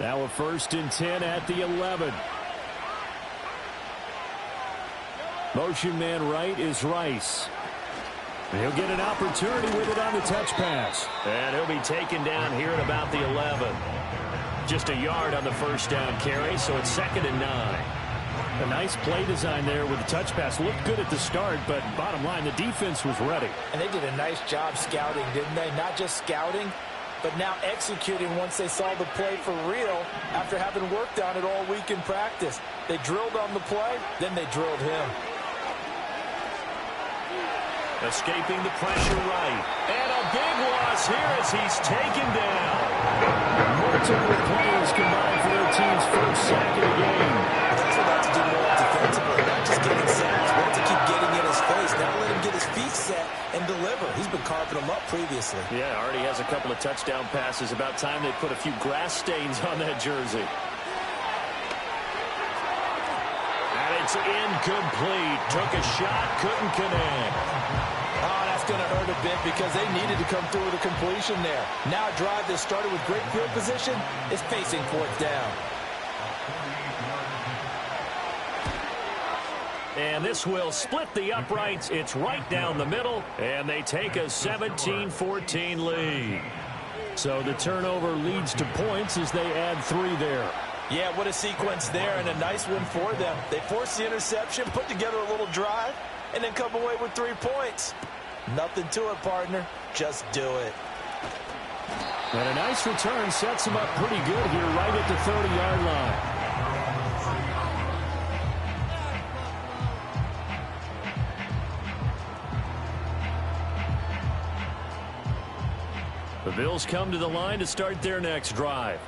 Now a 1st and 10 at the 11. Motion man right is Rice. He'll get an opportunity with it on the touch pass. And he'll be taken down here at about the 11. Just a yard on the first down carry, so it's 2nd and 9. A nice play design there with the touch pass. Looked good at the start, but bottom line, the defense was ready. And they did a nice job scouting, didn't they? Not just scouting, but now executing once they saw the play for real after having worked on it all week in practice. They drilled on the play, then they drilled him. Escaping the pressure right. And a big loss here as he's taken down. Multiple players combined for their team's first sack of the game. That's what to do more defensively, not just getting sacks, but to keep getting in his face. Now let him get his feet set and deliver. He's been carving them up previously. Yeah, already has a couple of touchdown passes. About time they put a few grass stains on that jersey. And it's incomplete. Took a shot, couldn't connect. Oh, that's going to hurt a bit because they needed to come through with a completion there. Now a drive that started with great field position is facing 4th down. And this will split the uprights. It's right down the middle, and they take a 17-14 lead. So the turnover leads to points as they add 3 there. Yeah, what a sequence there, and a nice win for them. They forced the interception, put together a little drive, and then come away with 3 points. Nothing to it, partner. Just do it. And a nice return sets them up pretty good here right at the 30-yard line. The Bills come to the line to start their next drive.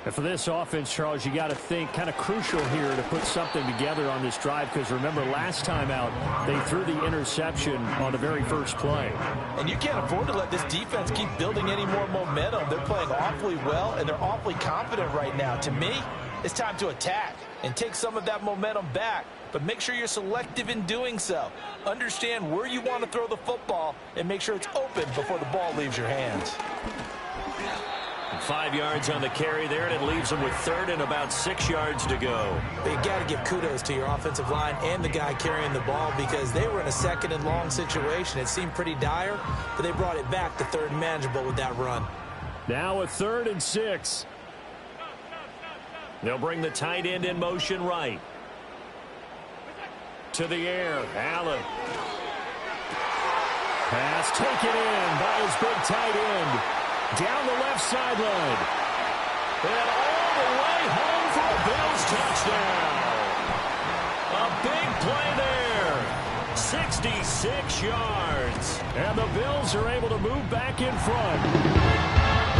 And for this offense, Charles, you got to think kind of crucial here to put something together on this drive because remember last time out they threw the interception on the very first play. And you can't afford to let this defense keep building any more momentum. They're playing awfully well and they're awfully confident right now. To me, it's time to attack and take some of that momentum back. But make sure you're selective in doing so. Understand where you want to throw the football and make sure it's open before the ball leaves your hands. 5 yards on the carry there, and it leaves them with 3rd and about 6 yards to go. But you got to give kudos to your offensive line and the guy carrying the ball because they were in a 2nd and long situation. It seemed pretty dire, but they brought it back to 3rd and manageable with that run. Now a 3rd and 6. They'll bring the tight end in motion right. To the air, Allen. Pass taken in by his big tight end. Down the left sideline. And all the way home for a Bills touchdown. A big play there. 66 yards. And the Bills are able to move back in front.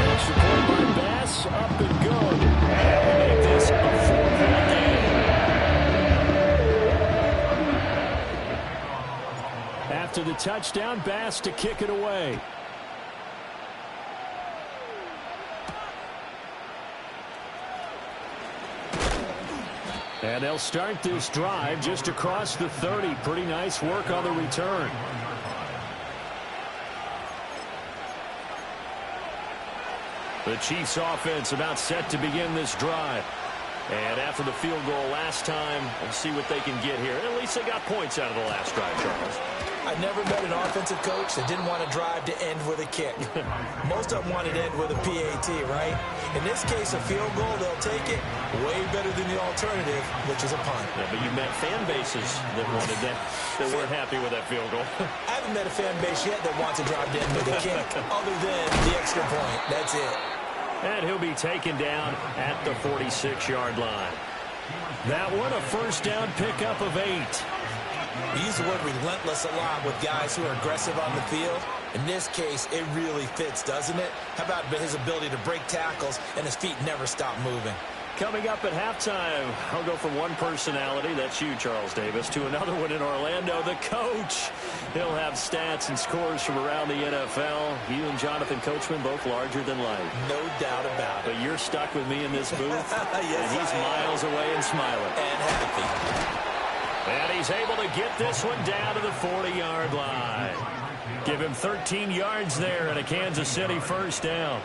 Extra point by Bass, up and good. And we'll make this a 4-point game. After the touchdown, Bass to kick it away. And they'll start this drive just across the 30. Pretty nice work on the return. The Chiefs offense about set to begin this drive. And after the field goal last time, we'll see what they can get here. At least they got points out of the last drive, Charles. I never met an offensive coach that didn't want a drive to end with a kick. Most of them wanted to end with a PAT, right? In this case, a field goal, they'll take it way better than the alternative, which is a punt. Yeah, but you met fan bases that wanted that, that weren't happy with that field goal. I haven't met a fan base yet that wants a drive to end with a kick, other than the extra point. That's it. And he'll be taken down at the 46-yard line. That one a first down pickup of 8. We use the word relentless a lot with guys who are aggressive on the field. In this case, it really fits, doesn't it? How about his ability to break tackles and his feet never stop moving? Coming up at halftime, I'll go from one personality, that's you, Charles Davis, to another one in Orlando, the coach. He'll have stats and scores from around the NFL. You and Jonathan Coachman, both larger than life. No doubt about it. But you're stuck with me in this booth, yes, and he's miles away and smiling. And happy. And he's able to get this one down to the 40-yard line. Give him 13 yards there and a Kansas City first down.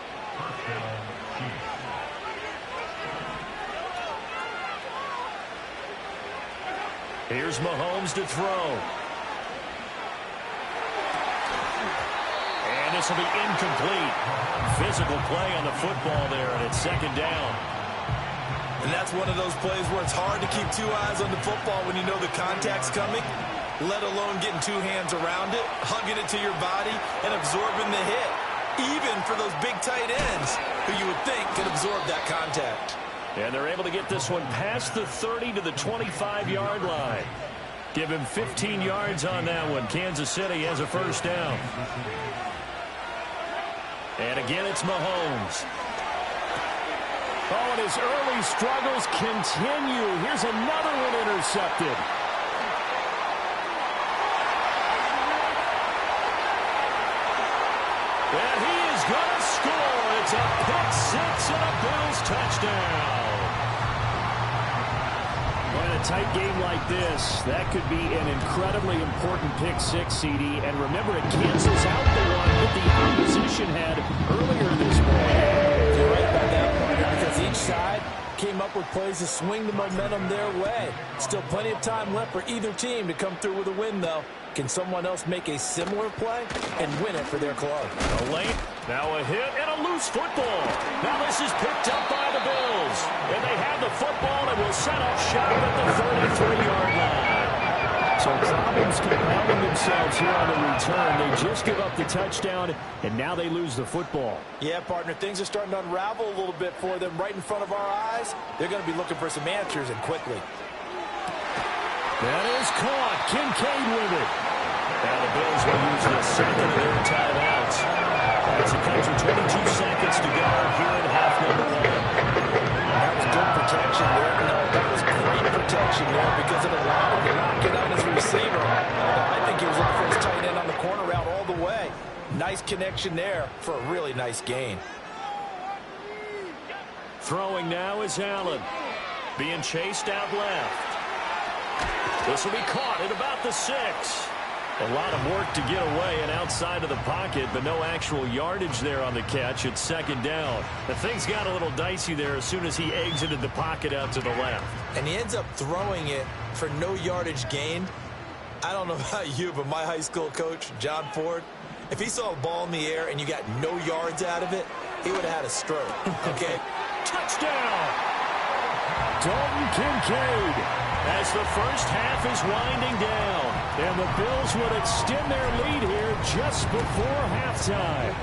Here's Mahomes to throw. And this will be incomplete. Physical play on the football there, and it's second down. And that's one of those plays where it's hard to keep two eyes on the football when you know the contact's coming, let alone getting two hands around it, hugging it to your body, and absorbing the hit. Even for those big tight ends who you would think could absorb that contact. And they're able to get this one past the 30 to the 25-yard line. Give him 15 yards on that one. Kansas City has a first down. And again, it's Mahomes. Oh, and his early struggles continue. Here's another one intercepted. And he is going to score. It's a pick six and a Bills touchdown. Well, in a tight game like this, that could be an incredibly important pick six, CD. And remember, it cancels out the one that the opposition had earlier this morning. You're right about that, partner, because each side came up with plays to swing the momentum their way. Still plenty of time left for either team to come through with a win, though. Can someone else make a similar play and win it for their club? A late, now a hit, and a loose football. Now this is picked up by the Bills. And they have the football and will set up shop at the 33-yard line. So problems compounding themselves here on the return. They just give up the touchdown, and now they lose the football. Yeah, partner, things are starting to unravel a little bit for them right in front of our eyes. They're going to be looking for some answers, and quickly. That is caught. Kincaid with it. Now the Bills will use the second of their timeouts. As it comes with 22 seconds to go here in half number one. That was good protection there. No, that was great protection there because it allowed him to knock it on his receiver. I think he was looking for his tight end on the corner route all the way. Nice connection there for a really nice gain. Throwing now is Allen. Being chased out left. This will be caught at about the 6. A lot of work to get away and outside of the pocket, but no actual yardage there on the catch. It's second down. The things got a little dicey there as soon as he exited the pocket out to the left. And he ends up throwing it for no yardage gained. I don't know about you, but my high school coach, John Ford, if he saw a ball in the air and you got no yards out of it, he would have had a stroke, okay? Touchdown! Dalton Kincaid. As the first half is winding down. And the Bills would extend their lead here just before halftime.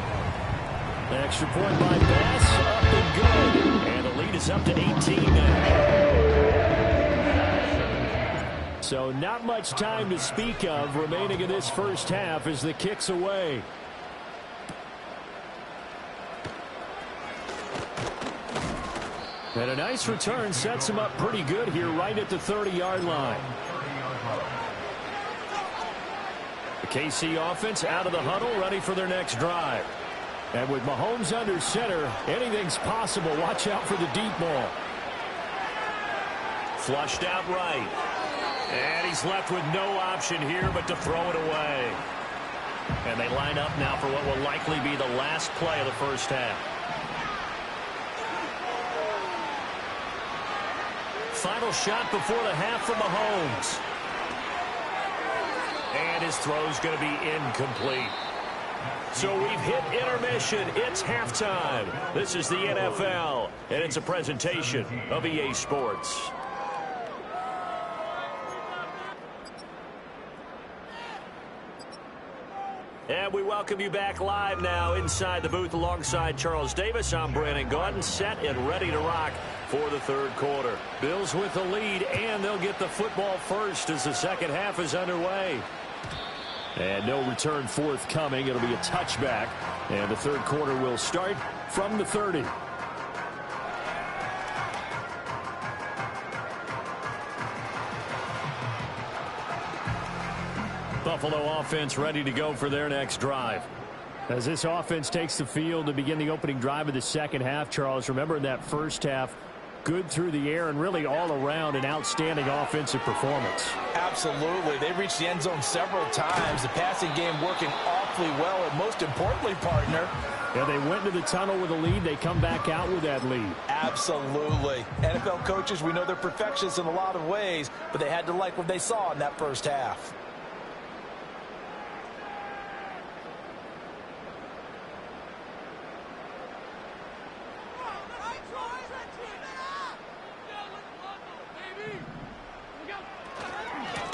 Extra point by Bass, up and good. And the lead is up to 18 now. So not much time to speak of remaining in this first half as the kick's away. And a nice return sets him up pretty good here right at the 30-yard line. The KC offense out of the huddle, ready for their next drive. And with Mahomes under center, anything's possible. Watch out for the deep ball. Flushed out right. And he's left with no option here but to throw it away. And they line up now for what will likely be the last play of the first half. Final shot before the half from Mahomes. And his throw's going to be incomplete. So we've hit intermission. It's halftime. This is the NFL, and it's a presentation of EA Sports. And we welcome you back live now inside the booth alongside Charles Davis. I'm Brandon Gaudin, set and ready to rock for the third quarter. Bills with the lead, and they'll get the football first as the second half is underway. And no return forthcoming. It'll be a touchback, and the third quarter will start from the 30. Buffalo offense ready to go for their next drive. As this offense takes the field to begin the opening drive of the second half, Charles, remember in that first half, good through the air and really all around an outstanding offensive performance. Absolutely. They reached the end zone several times. The passing game working awfully well, and most importantly, partner, Yeah, they went to the tunnel with a lead. They come back out with that lead. Absolutely. NFL coaches, we know they're perfectionists in a lot of ways, but they had to like what they saw in that first half.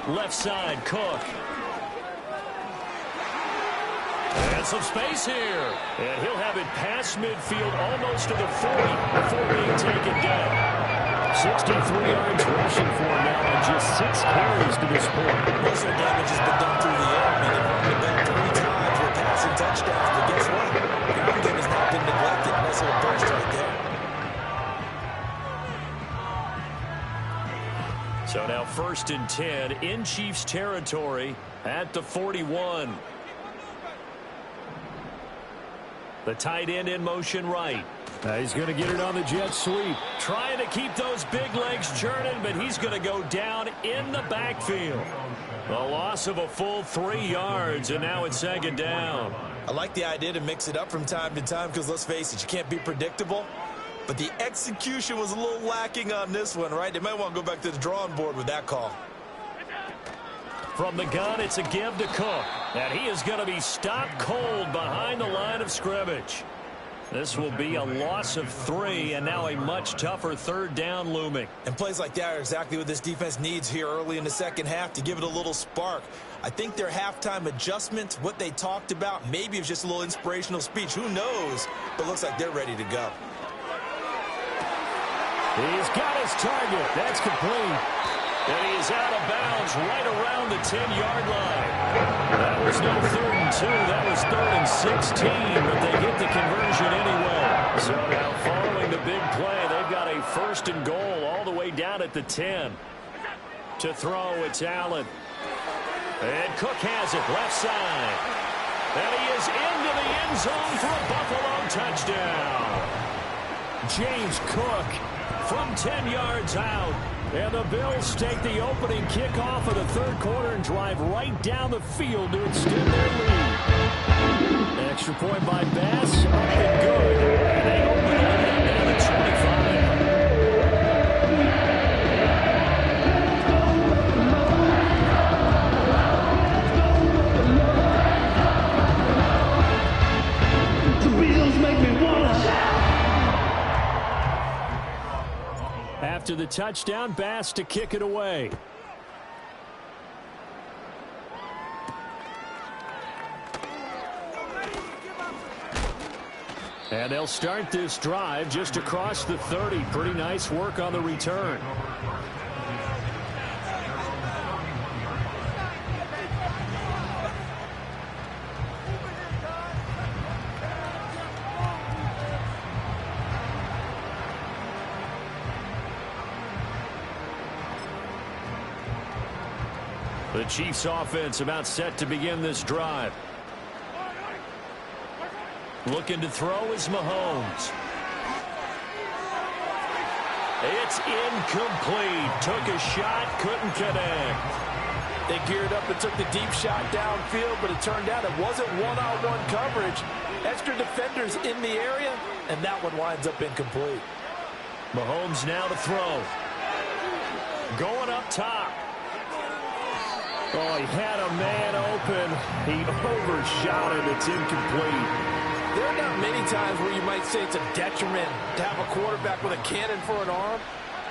Left side, Cook. And some space here. And he'll have it past midfield almost to the 40 before being taken down. 63 yards rushing for him now on just 6 carries to this point. Most of the damage has been done through the air. I mean, they've run the ball 3 times with passing touchdowns. But guess what? The ground game has not been neglected. Nice little burst right there. So now 1st and 10 in Chiefs territory at the 41. The tight end in motion right. He's going to get it on the jet sweep. Trying to keep those big legs churning, but he's going to go down in the backfield. A loss of a full 3 yards, and now it's 2nd down. I like the idea to mix it up from time to time because, let's face it, you can't be predictable. But the execution was a little lacking on this one, right? They might want to go back to the drawing board with that call. From the gun, it's a give to Cook. And he is going to be stopped cold behind the line of scrimmage. This will be a loss of 3, and now a much tougher 3rd down looming. And plays like that are exactly what this defense needs here early in the second half to give it a little spark. I think their halftime adjustment, what they talked about, maybe it was just a little inspirational speech. Who knows? But looks like they're ready to go. He's got his target. That's complete. And he is out of bounds right around the 10-yard line. That was no 3rd and 2. That was 3rd and 16, but they get the conversion anyway. So now following the big play, they've got a 1st and goal all the way down at the 10. To throw, it's Allen. And Cook has it, left side. And he is into the end zone for a Buffalo touchdown. James Cook from 10 yards out. And the Bills take the opening kickoff of the 3rd quarter and drive right down the field to extend their lead. An extra point by Bass, up and good. And they open the lead up down to 25. The Bills make me wanna shout. After the touchdown, Bass to kick it away. And they'll start this drive just across the 30. Pretty nice work on the return. The Chiefs offense about set to begin this drive. Looking to throw is Mahomes. It's incomplete. Took a shot, couldn't connect. They geared up and took the deep shot downfield, but it turned out it wasn't one-on-one coverage. Extra defenders in the area, and that one winds up incomplete. Mahomes now to throw. Going up top. Oh, he had a man open. He overshot it. It's incomplete. There are not many times where you might say it's a detriment to have a quarterback with a cannon for an arm,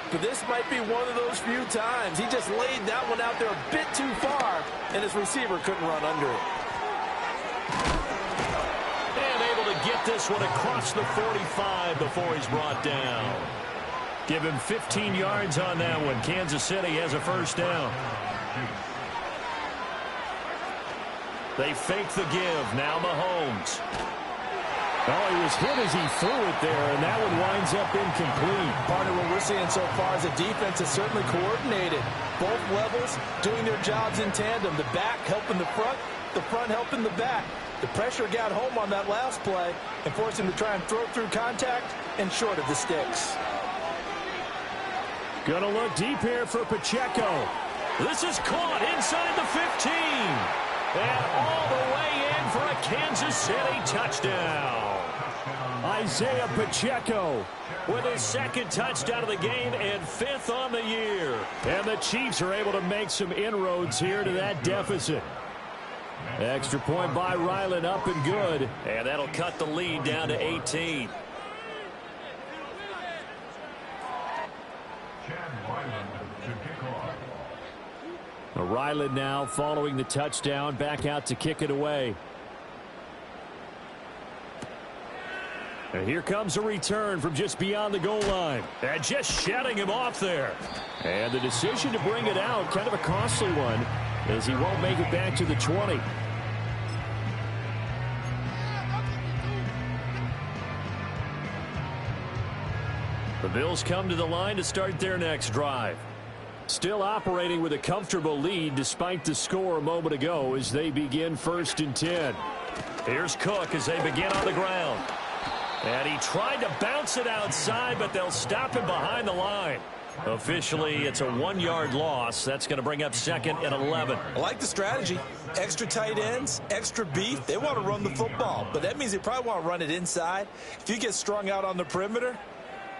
but this might be one of those few times. He just laid that one out there a bit too far, and his receiver couldn't run under it. And able to get this one across the 45 before he's brought down. Give him 15 yards on that one. Kansas City has a 1st down. They fake the give. Now Mahomes. Oh, he was hit as he threw it there, and that one winds up incomplete. Part of what we're seeing so far is the defense is certainly coordinated. Both levels doing their jobs in tandem. The back helping the front helping the back. The pressure got home on that last play and forced him to try and throw through contact and short of the sticks. Gonna look deep here for Pacheco. This is caught inside the 15. And all the way in for a Kansas City touchdown. Isaiah Pacheco with his second touchdown of the game and 5th on the year. And the Chiefs are able to make some inroads here to that deficit. Extra point by Ryland, up and good. And that'll cut the lead down to 18. Ryland now following the touchdown, back out to kick it away. And here comes a return from just beyond the goal line. And just shutting him off there. And the decision to bring it out, kind of a costly one, as he won't make it back to the 20. The Bills come to the line to start their next drive. Still operating with a comfortable lead despite the score a moment ago as they begin 1st and 10. Here's Cook as they begin on the ground. And he tried to bounce it outside, but they'll stop him behind the line. Officially, it's a 1-yard loss. That's going to bring up 2nd and 11. I like the strategy. Extra tight ends, extra beef. They want to run the football, but that means they probably want to run it inside. If you get strung out on the perimeter,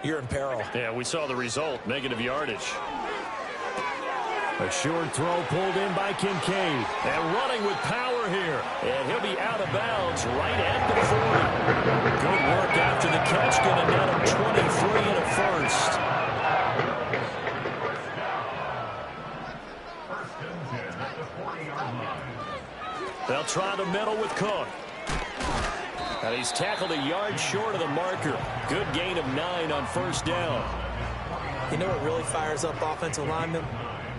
you're in peril. Yeah, we saw the result, negative yardage. A short throw pulled in by Kincaid. And running with power here. And he'll be out of bounds right at the 40. Good work after the catch. Going to net him 23 and a first. They'll try the middle with Cook. And he's tackled a yard short of the marker. Good gain of 9 on 1st down. You know what really fires up offensive linemen?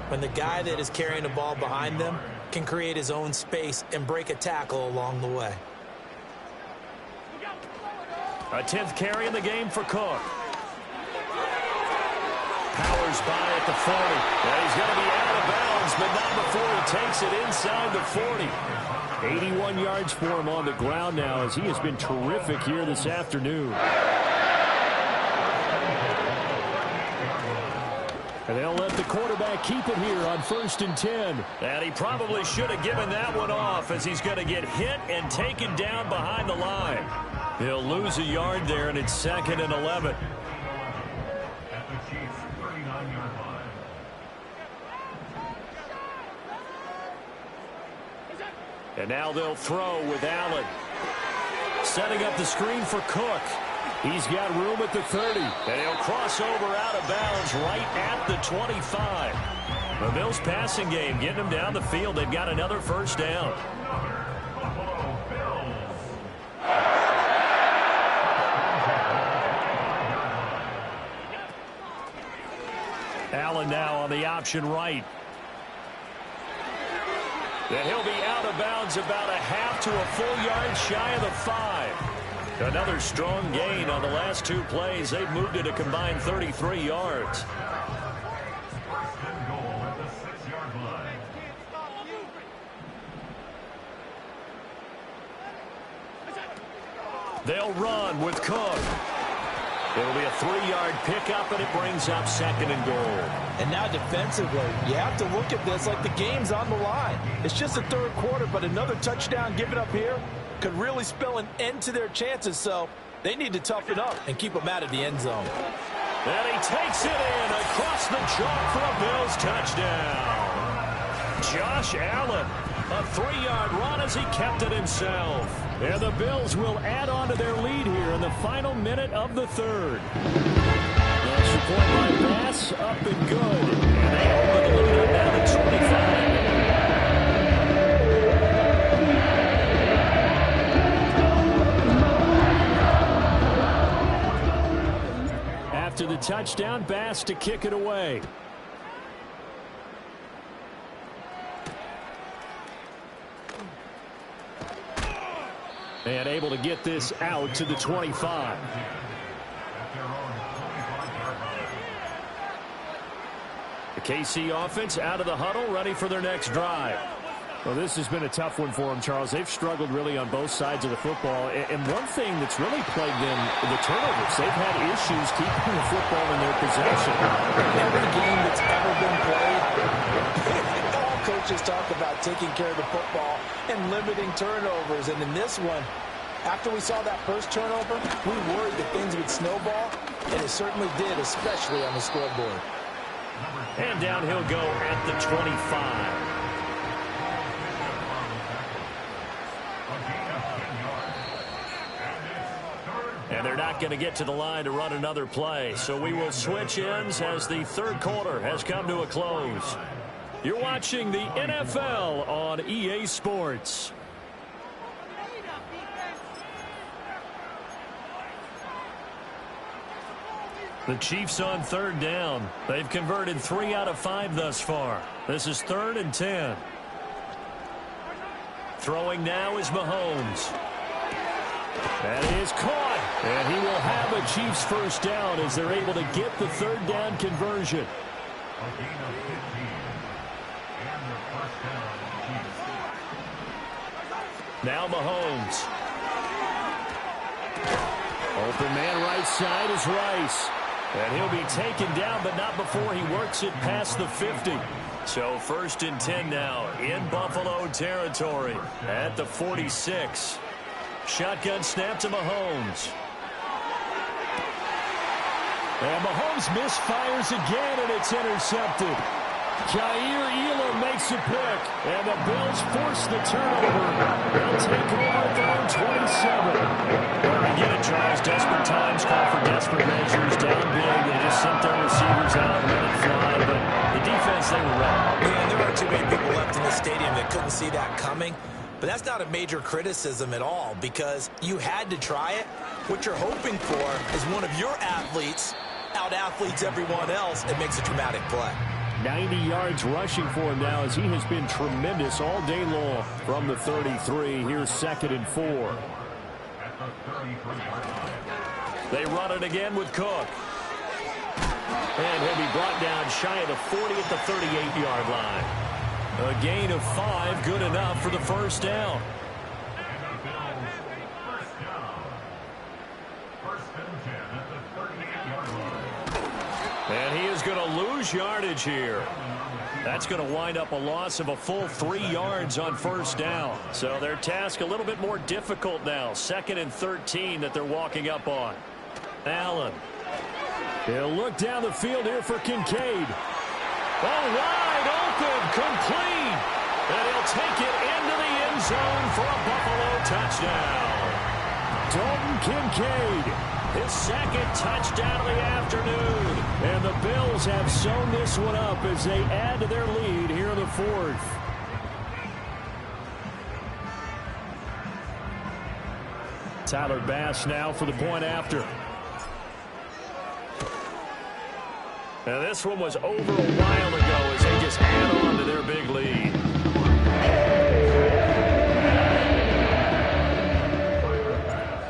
When the guy that is carrying the ball behind them can create his own space and break a tackle along the way. A 10th carry in the game for Cook. Powers by at the 40. And he's going to be out of bounds, but not before he takes it inside the 40. 81 yards for him on the ground now as he has been terrific here this afternoon. And they'll let the quarterback keep it here on 1st and 10. And he probably should have given that one off as he's going to get hit and taken down behind the line. He'll lose a yard there, and it's 2nd and 11. At the Chiefs' 39-yard line. And now they'll throw with Allen. Setting up the screen for Cook. He's got room at the 30. And he'll cross over out of bounds right at the 25. The Bills passing game getting them down the field. They've got another 1st down. Allen now on the option right. And he'll be out of bounds about a half to a full yard shy of the 5. Another strong gain on the last 2 plays. They've moved it a combined 33 yards. First and goal at the 6-yard line. They'll run with Cook. It'll be a 3-yard pickup, and it brings up 2nd and goal. And now defensively, you have to look at this like the game's on the line. It's just the 3rd quarter, but another touchdown given up here could really spell an end to their chances, so they need to toughen up and keep them out of the end zone. And he takes it in across the chalk for a Bills touchdown. Josh Allen, a 3-yard run as he kept it himself. And the Bills will add on to their lead here in the final minute of the 3rd. Extra point by Bass, up and good. And they open the lead up now to 25. After the touchdown, Bass to kick it away. And able to get this out to the 25. The KC offense out of the huddle, ready for their next drive. Well, this has been a tough one for them, Charles. They've struggled really on both sides of the football. And one thing that's really plagued them, the turnovers. They've had issues keeping the football in their possession. Every game that's ever been played, all coaches talk about taking care of the football and limiting turnovers. And in this one, After we saw that first turnover, we worried that things would snowball, and it certainly did, especially on the scoreboard. And down he'll go at the 25. And they're not going to get to the line to run another play. So we will switch ends as the third quarter has come to a close. You're watching the NFL on EA Sports. The Chiefs on third down. They've converted 3 out of 5 thus far. This is 3rd and 10. Throwing now is Mahomes. That is caught. And he will have a Chiefs first down as they're able to get the third down conversion. Now Mahomes. Open man right side is Rice. And he'll be taken down, but not before he works it past the 50. So 1st and 10 now in Buffalo territory at the 46. Shotgun snap to Mahomes. And Mahomes misfires again, and it's intercepted. Jair Elam makes a pick, and the Bills force the turnover. They'll take over at their own 27. Well, I get it, Charles. Desperate times call for desperate measures. Down big, they just sent their receivers out and let it fly. But the defense, they were ready. Man, there aren't too many people left in the stadium that couldn't see that coming. But that's not a major criticism at all because you had to try it. What you're hoping for is one of your athletes out-athletes everyone else and makes a dramatic play. 90 yards rushing for him now as he has been tremendous all day long from the 33. Here's 2nd and 4. They run it again with Cook. And he'll be brought down shy of the 40 at the 38-yard line. A gain of 5, good enough for the first down. And he is going to lose yardage here. That's going to wind up a loss of a full 3 yards on first down. So their task a little bit more difficult now. 2nd and 13 that they're walking up on. Allen. He'll look down the field here for Kincaid. Oh, wide open, complete. And he'll take it into the end zone for a Buffalo touchdown. Dalton Kincaid. His 2nd touchdown of the afternoon. And the Bills have sewn this one up as they add to their lead here in the 4th. Tyler Bass now for the point after. Now this one was over a while ago as they just add on to their big lead.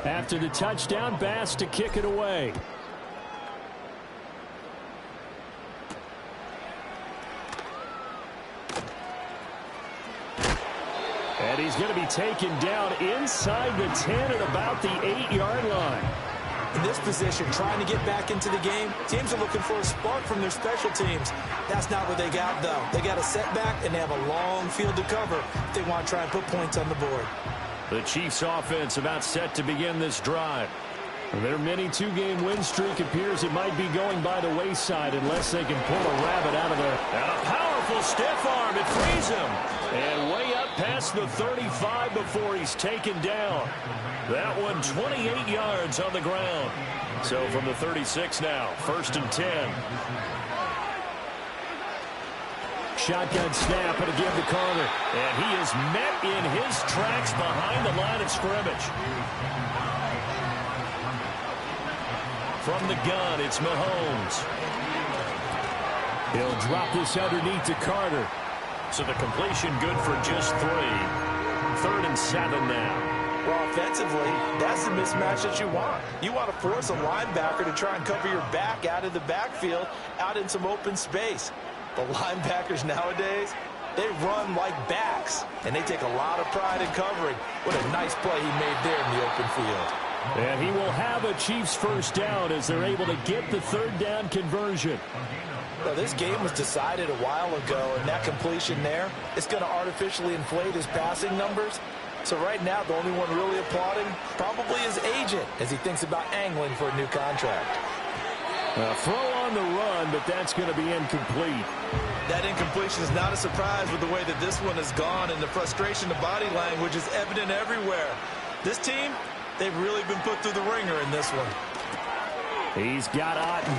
After the touchdown, Bass to kick it away. And he's going to be taken down inside the 10 at about the 8-yard line. In this position, trying to get back into the game, teams are looking for a spark from their special teams. That's not what they got, though. They got a setback, and they have a long field to cover if they want to try and put points on the board. The Chiefs offense about set to begin this drive. Their mini 2-game win streak appears it might be going by the wayside unless they can pull a rabbit out of there. And a powerful stiff arm. It frees him. And way up past the 35 before he's taken down. That one 28 yards on the ground. So from the 36 now, 1st and 10. Shotgun snap and again to Carter. And he is met in his tracks behind the line of scrimmage. From the gun, it's Mahomes. He'll drop this underneath to Carter. So the completion good for just 3. 3rd and 7 now. Well, offensively, that's the mismatch that you want. You want to force a linebacker to try and cover your back out of the backfield, out in some open space. The linebackers nowadays, they run like backs, and they take a lot of pride in covering. What a nice play he made there in the open field. And he will have a Chiefs first down as they're able to get the 3rd down conversion. Well, this game was decided a while ago, and that completion there, it's going to artificially inflate his passing numbers. So right now, the only one really applauding probably his agent as he thinks about angling for a new contract. Throw on the run, but that's going to be incomplete. That incompletion is not a surprise with the way that this one has gone, and the frustration, the body language is evident everywhere. This team, they've really been put through the ringer in this one. He's got Otten.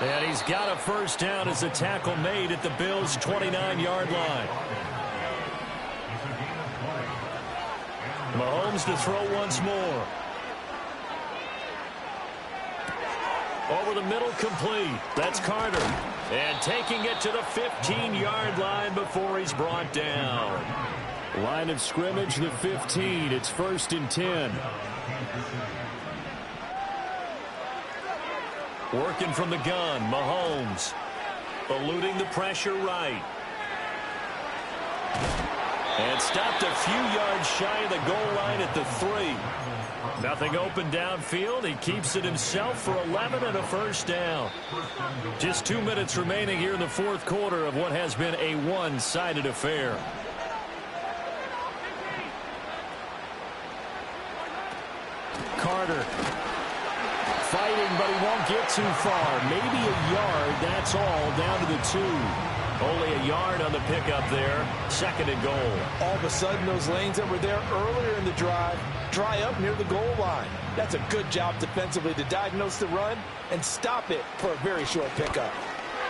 And he's got a first down as a tackle made at the Bills' 29-yard line. Mahomes to throw once more. Over the middle, complete. That's Carter. And taking it to the 15-yard line before he's brought down. Line of scrimmage, the 15. It's 1st and 10. Working from the gun, Mahomes. Eluding the pressure right. And stopped a few yards shy of the goal line at the 3. Nothing open downfield. He keeps it himself for 11 and a first down. Just 2 minutes remaining here in the fourth quarter of what has been a one-sided affair. Carter. Fighting, but he won't get too far. Maybe a yard, that's all, down to the 2. Only a yard on the pickup there. 2nd and goal. All of a sudden, those lanes that were there earlier in the drive dry up near the goal line. That's a good job defensively to diagnose the run and stop it for a very short pickup.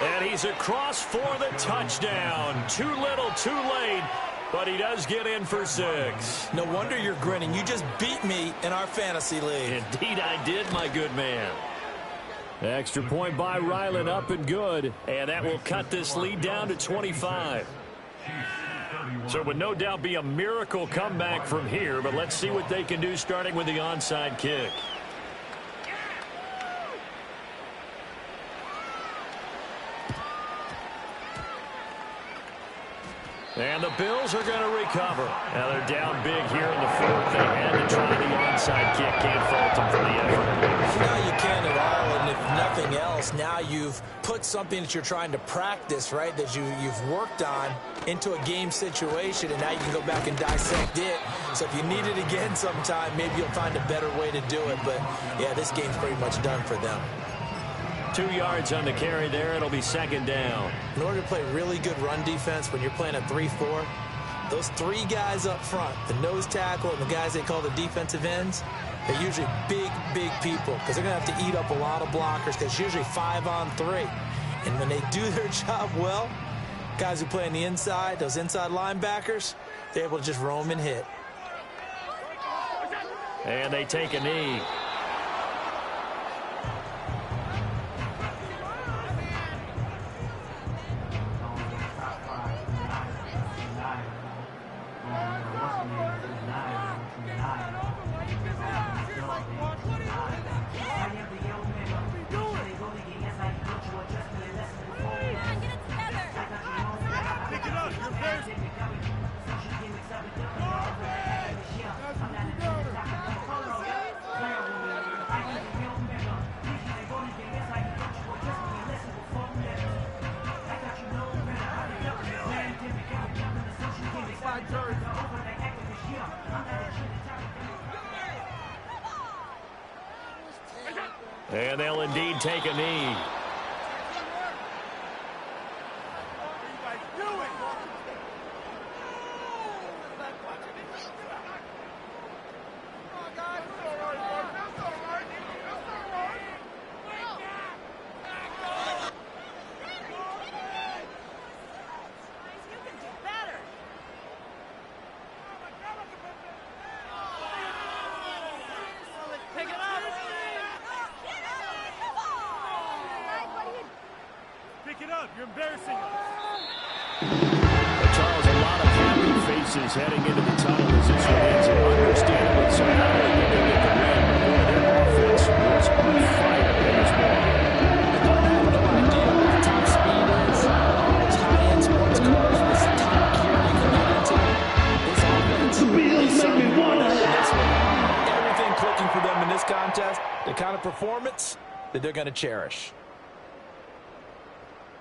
And he's across for the touchdown. Too little, too late. But he does get in for 6. No wonder you're grinning. You just beat me in our fantasy league. Indeed I did, my good man. Extra point by Ryland, up and good. And that will cut this lead down to 25. So it would no doubt be a miracle comeback from here, but let's see what they can do starting with the onside kick. And the Bills are going to recover. Now they're down big here in the 4th. They had to try the onside kick. Can't fault them for the effort. No, you can't at all. And if nothing else, now you've put something that you're trying to practice, right, that you've worked on into a game situation, and now you can go back and dissect it. So if you need it again sometime, maybe you'll find a better way to do it. But, yeah, this game's pretty much done for them. 2 yards on the carry there. It'll be 2nd down. In order to play really good run defense when you're playing a 3-4, those 3 guys up front, the nose tackle and the guys they call the defensive ends, they're usually big, big people because they're going to have to eat up a lot of blockers because it's usually 5-on-3. And when they do their job well, guys who play on the inside, those inside linebackers, they're able to just roam and hit. And they take a knee. And they'll indeed take a knee. You're embarrassing us. Charles, a lot of happy faces heading into the tunnel as this one ends. Understandably so. Not only did they get the win, but boy, their offense was on fire in this ball game. I have no idea what the top speed is. Those high-end sports cars with the top gear they can get into. This offense, they certainly won in this one. Everything clicking for them in this contest, the kind of performance that they're going to cherish.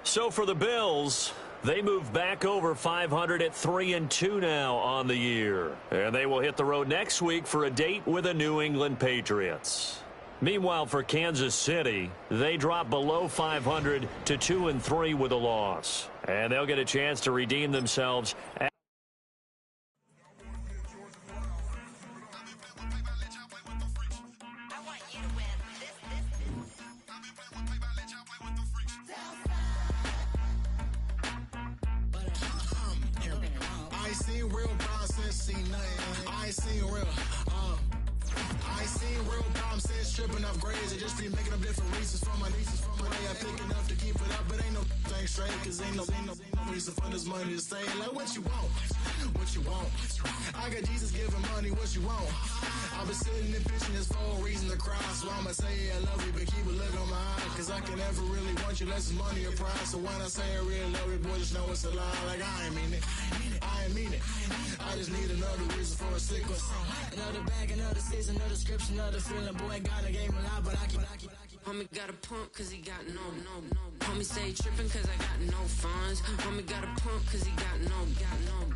So for the Bills, They move back over 500 at 3-2 now on the year. And they will hit the road next week for a date with the New England Patriots. Meanwhile, for Kansas City, they drop below 500 to 2-3 with a loss. And they'll get a chance to redeem themselves. I ain't seen real problems since seen nothing. I ain't seen real. I ain't seen real problems since stripping up grades. I just be making up different reasons for my nieces. From my day, I pick enough to keep it up, but ain't no thing straight. Cause ain't no reason for this money to stay. Like what you want? What you want? I got Jesus giving money. What you want? I've been sitting and pitching this for a reason to cry. So I'ma say I love you, but keep a look on my eye. Cause I can never really want you unless it's money or prize. So when I say I really love you, boy, just know it's a lie. Like I ain't mean it. I ain't mean it. I just need another reason for a sickness. Another bag, another season, another description, another feeling. Boy, got a game a lot, but I keep. Homie got a pump cause he got no. Homie stay tripping cause I got no funds. Homie got a pump cause he got no.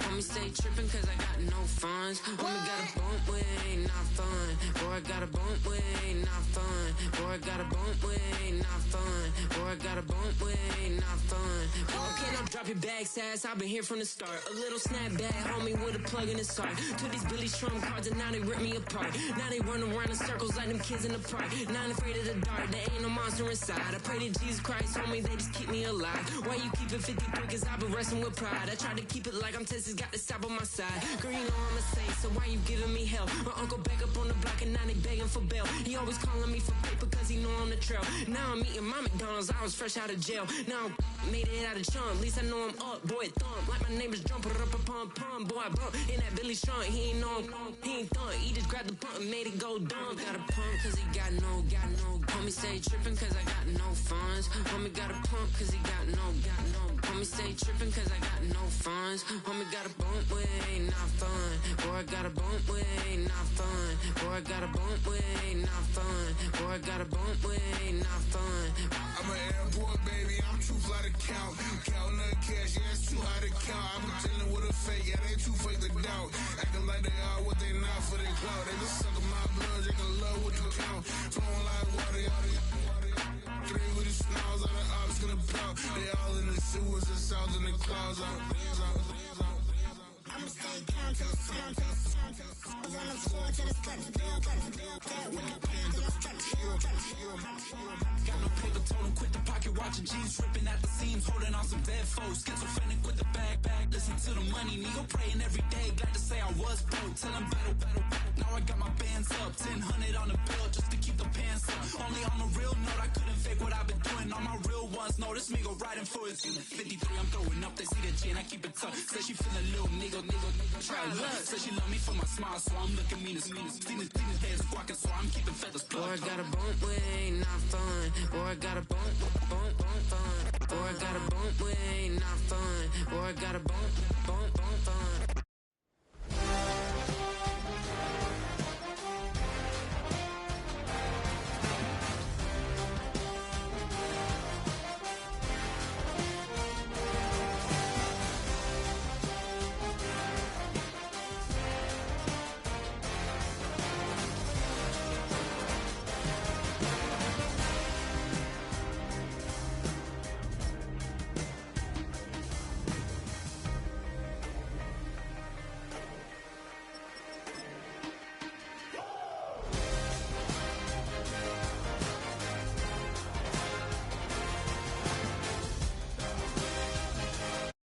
Homie stay tripping cause I got no funds. Homie got a bump with ain't not fun. Boy, I got a bump with ain't not fun. Boy, I got a bump with ain't not fun. Boy, I got a bump with ain't not fun. Boy, can I drop your bag, sass? I've been here from the start. A little snapback, homie, with a plug in his heart. To these Billy Trump cards and now they rip me apart. Now they run around in circles like them kids in the park. Now I'm afraid of the dark. There ain't no monster inside. I pray to Jesus Christ, homie, they just keep me alive. Why you keep it 53? Cause I've been wrestling with pride. I try to keep it like I'm Texas, got the stop on my side. Girl, you know I'm a saint, so why you giving me hell? My uncle back up on the block and now they begging for bail. He always calling me for paper cause he know I'm the trail. Now I'm eating my McDonald's, I was fresh out of jail. Now I made it out of chunk, at least I know I'm up. Boy, thump, like my neighbors jumping up a pump. Boy, I bump in that Billy Strong, he ain't know, he ain't thump. He just grabbed the pump and made it go dumb. Got a pump cause he got no. Homie stay tripping cause I got no funds. Homie got a pump cause he got no. Homie stay tripping cause I got no funds. Homie got a bump with ain't not fun. Boy, I got a bump with ain't not fun. Boy, I got a bump with ain't not fun. Boy, I got a bump with ain't not fun. I'm an airport baby, I'm too fly to count. Counting the cash, yeah, it's too high to count. I'm dealing with a fake, yeah, they too fake to doubt. Acting like they are what they not for their clout. They just sucking my blood, they can love what you count. Flowing like water, three with the snows, all the ops gonna plow. They all in the sewers, the south in the clouds. I'ma stay down to the sound, to the sound, to the sound. On the floor to the steps, build up, with the plans on the steps, Got no paper, told him quit the pocket, watching jeans ripping at the seams, holding on some dead foes. Schizophrenic with the bag, listen to the money, nigga praying every day. Glad to say I was broke, tell him battle. Now I got my bands up, 1,000 on the bill just to keep the pants up. Only on a real note, I couldn't fake what I've been doing. All my real ones know this nigga riding for it. 53, I'm throwing up, they see the G and I keep it tough. Say she feeling little nigga, try look. Say she love me for my smile, so I'm looking mean as Seen his heads squawking, so I'm keeping feathers plucked. Boy, I got a bump with ain't not fun. Boy, I got a bump fun. Boy, I got a bump with ain't not fun. Boy, I got a bump fun.